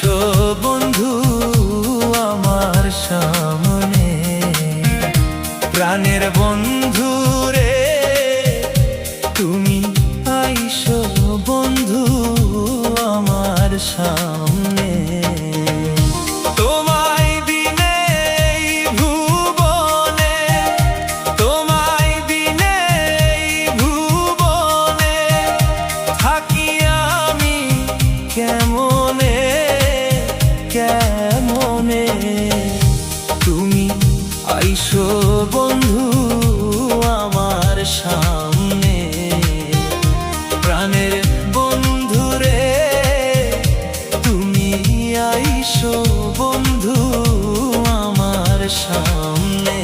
আইসো বন্ধু আমার সামনে, প্রাণের বন্ধু রে তুমি আইসো বন্ধু আমার সামনে। তোমায় বিনে এই ভুবনে, তোমায় বিনে এই ভুবনে থাকি আমি কেমনে কেমনে। তুমি আইসো বন্ধু আমার সামনে, প্রাণের বন্ধু রে তুমি আইসো বন্ধু আমার সামনে।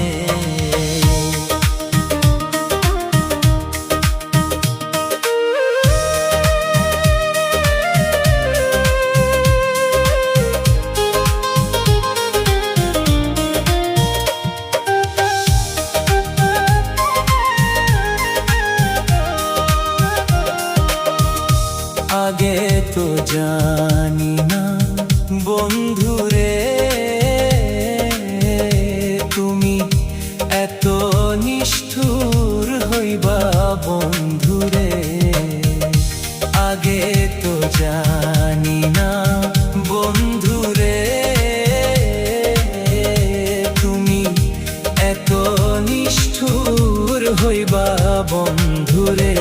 আগে তো জানি না বন্ধু রে তুমি এত নিষ্ঠুর হইবা বন্ধু রে। আগে তো জানি না বন্ধু রে তুমি এত নিষ্ঠুর হইবা বন্ধু রে।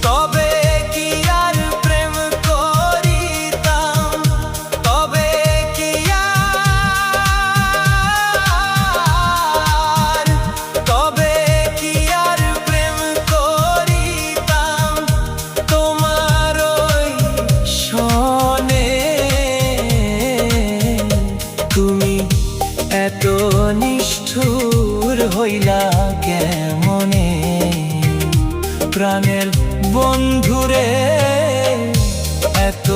তবে কি আর প্রেম করিতাম, তবে কি আর, তবে কি আর প্রেম করিতাম তোমার ওই সনে। তুমি এত নিষ্ঠুর হইলা কেমনে, প্রাণের বন্ধু রে এত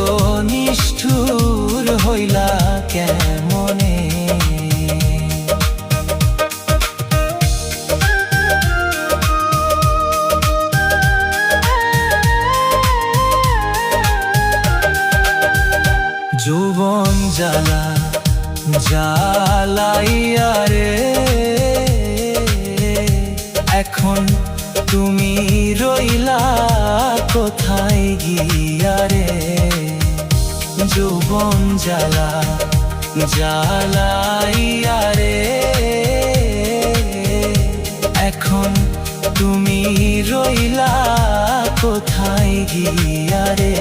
নিষ্ঠুর হইলা কেমনে। যৌবন জ্বালা জ্বালাইয়া রে এখন তুমি রইলা কোথায় গিয়া রে। যৌবন জ্বালা জ্বালাইয়া রে এখন তুমি রইলা কোথায় গিয়া রে।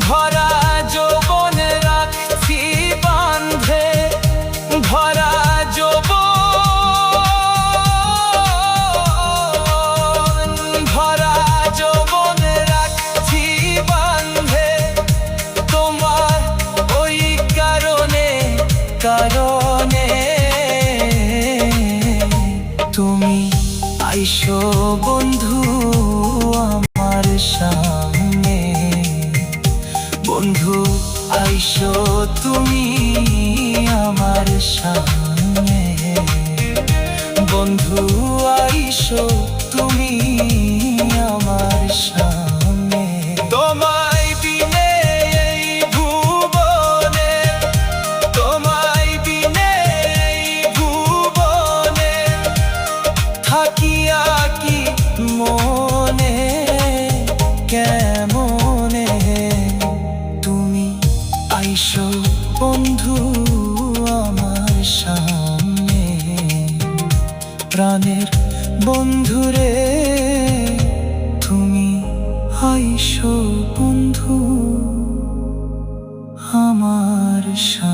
ভরা যৌবন রাখছি বাঁধে, ভরা যৌবন, ভরা যৌবন রাখছি বাঁধে তোমার ওই কারণে কারণে। তুমি আইসো বন্ধু আমার সামনে, বন্ধু আইসো তুমি আমার সামনে, বন্ধু আইসো তুমি আমার সামনে। তোমায় বিনে এই ভুবনে, তোমায় বিনে এই ভুবনে থাকিয়া কি মনে কেমনে। তুমি আইসো বন্ধু আমার সামনে, প্রাণের বন্ধু রে তুমি আইসো বন্ধু আমার সামনে।